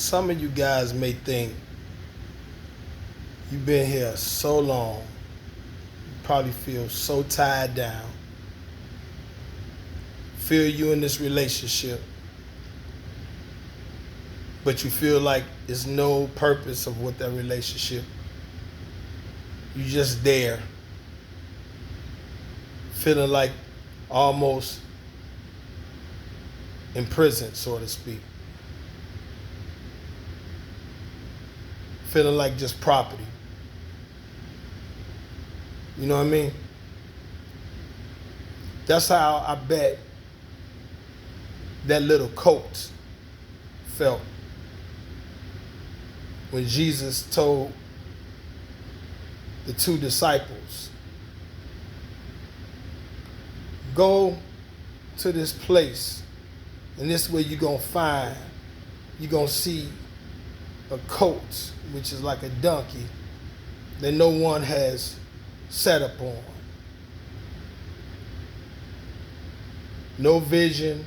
some of you guys may think you've been here so long, you probably feel so tied down, feel you in this relationship, but you feel like there's no purpose of what that relationship. You just there, feeling like almost imprisoned, so to speak. Feeling like just property. You know what I mean? That's how I bet that little colt felt when Jesus told the two disciples, go to this place, and this is where you're going to see a colt, which is like a donkey that no one has set up on. No vision,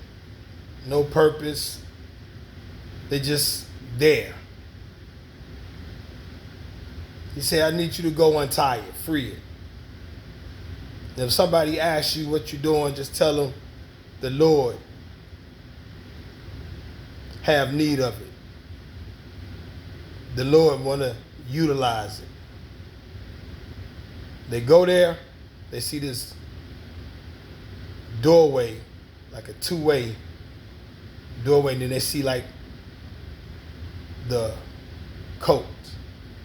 no purpose. They just there. He said, I need you to go untie it, free it. And if somebody asks you what you're doing, just tell them the Lord have need of it. The Lord want to utilize it. They go there, they see this doorway, like a two-way doorway, and then they see like the coat.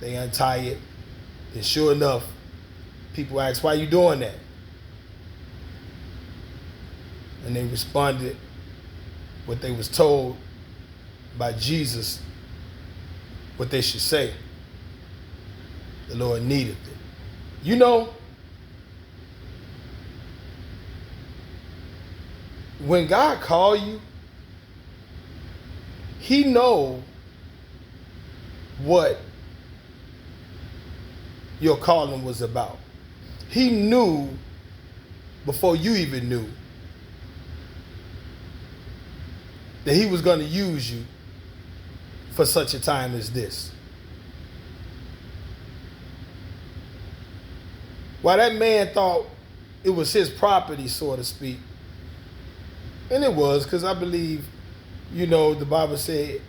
They untie it, and sure enough, people ask, why are you doing that? And they responded what they was told by Jesus, what they should say. The Lord needed it. You know, when God called you, He know what your calling was about. He knew before you even knew that He was going to use you for such a time as this. While that man thought it was his property, so to speak, and it was, because I believe, the Bible said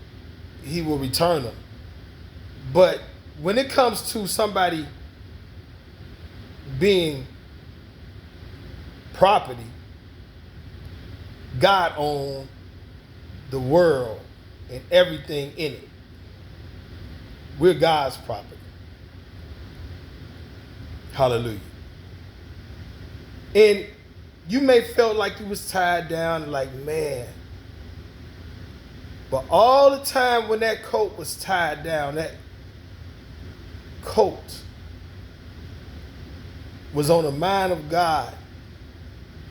He will return them. But when it comes to somebody being property, God owned the world and everything in it. We're God's property. Hallelujah. And you may felt like you was tied down and like, man. But all the time when that coat was tied down, that coat was on the mind of God.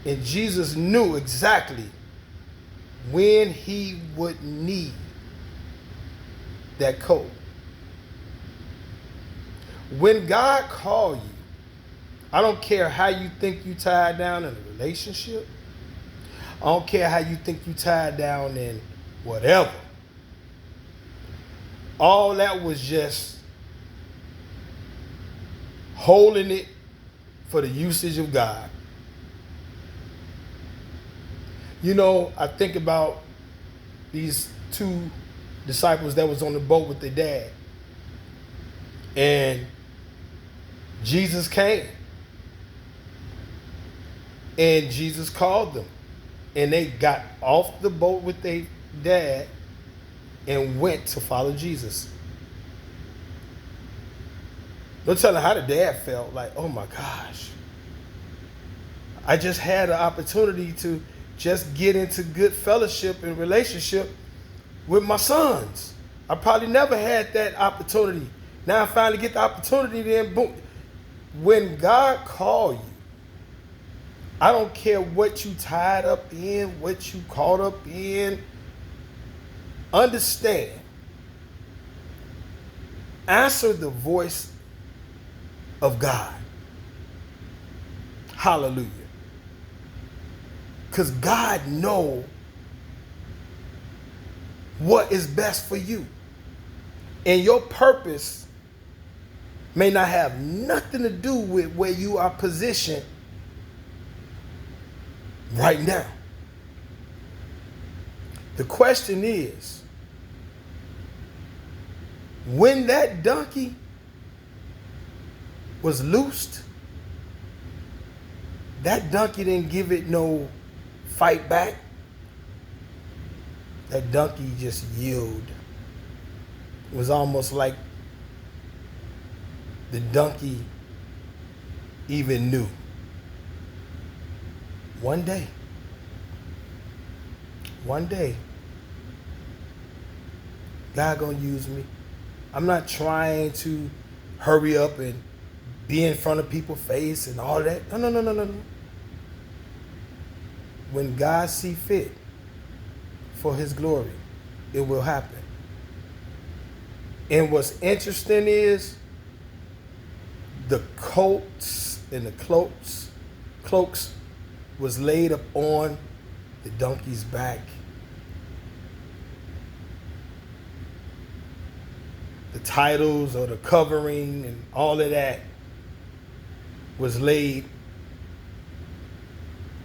And Jesus knew exactly when He would need that coat. When God called you, I don't care how you think you tied down in a relationship. I don't care how you think you tied down in whatever. All that was just holding it for the usage of God. I think about these two disciples that was on the boat with their dad. And Jesus came. And Jesus called them. And they got off the boat with their dad and went to follow Jesus. Don't tell them how the dad felt. Like, oh my gosh. I just had an opportunity to just get into good fellowship and relationship with my sons. I probably never had that opportunity. Now I finally get the opportunity, then boom. When God called you, I don't care what you tied up in, what you caught up in. Understand. Answer the voice of God. Hallelujah. Because God knows what is best for you. And your purpose may not have nothing to do with where you are positioned right now. The question is, when that donkey was loosed, that donkey didn't give it no fight back. That donkey just yielded. It was almost like the donkey even knew. One day, God gonna use me. I'm not trying to hurry up and be in front of people's face and all that. No. When God see fit for his glory, it will happen. And what's interesting is the coats and the cloaks was laid up on the donkey's back. The titles or the covering and all of that was laid,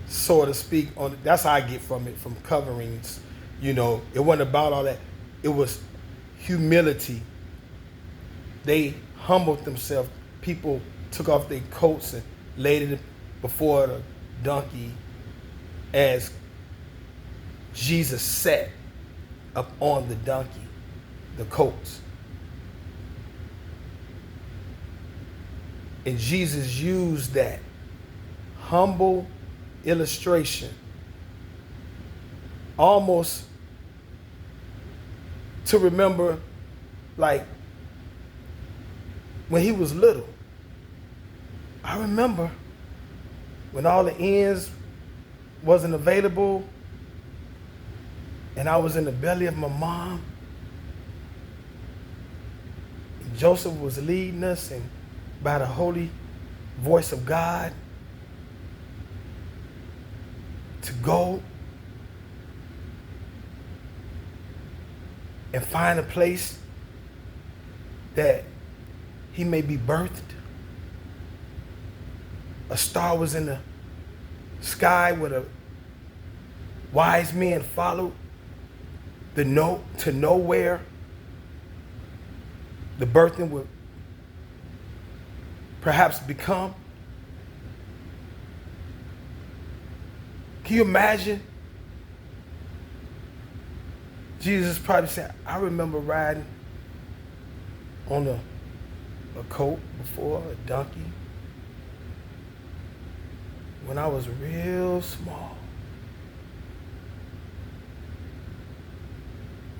so to speak, on. That's how I get from it, from coverings. You know, it wasn't about all that. It was humility. They humbled themselves. People took off their coats and laid it before the donkey as Jesus sat up on the donkey, the coats. And Jesus used that humble illustration almost to remember, like, when he was little. I remember when all the ends wasn't available and I was in the belly of my mom. And Joseph was leading us, and by the holy voice of God, to go and find a place that he may be birthed. A star was in the sky where the wise men followed to know where the birthing would perhaps become. Can you imagine? Jesus probably said, I remember riding on a colt before, a donkey, when I was real small.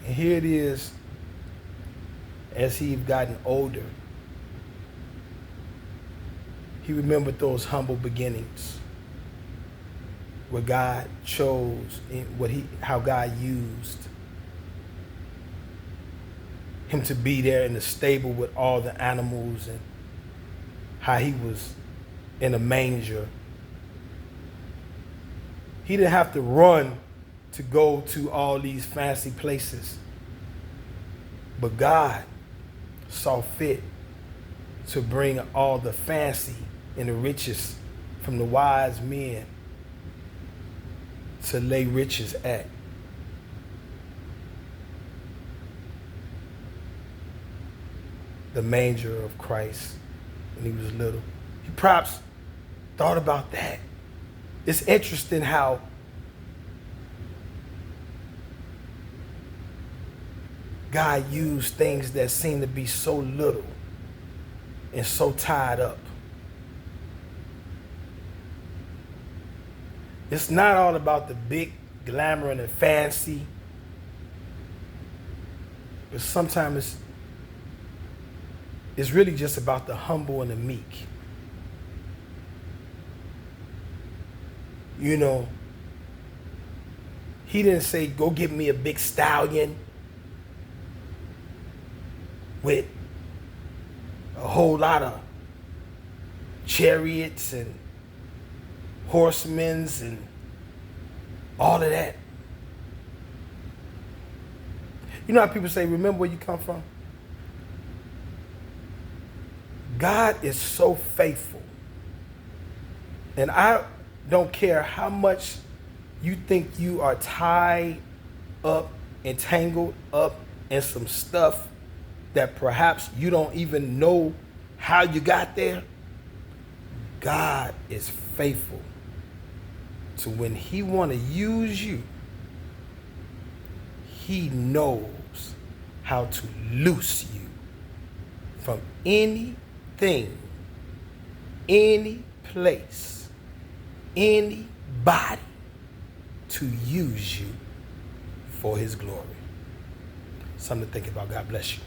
And here it is, as he's gotten older, he remembered those humble beginnings where God chose, how God used him to be there in the stable with all the animals, and how he was in a manger. He didn't have to run to go to all these fancy places, but God saw fit to bring all the fancy and the riches from the wise men to lay riches at. The manger of Christ when he was little. He perhaps thought about that. It's interesting how God used things that seem to be so little and so tied up. It's not all about the big glamour and the fancy, but sometimes it's really just about the humble and the meek. You know, he didn't say, go get me a big stallion with a whole lot of chariots and horsemen and all of that. You know how people say, remember where you come from? God is so faithful. And I don't care how much you think you are tied up, entangled up in some stuff that perhaps you don't even know how you got there. God is faithful to when he want to use you, he knows how to loose you from anything, any place, anybody to use you for his glory. Something to think about. God bless you.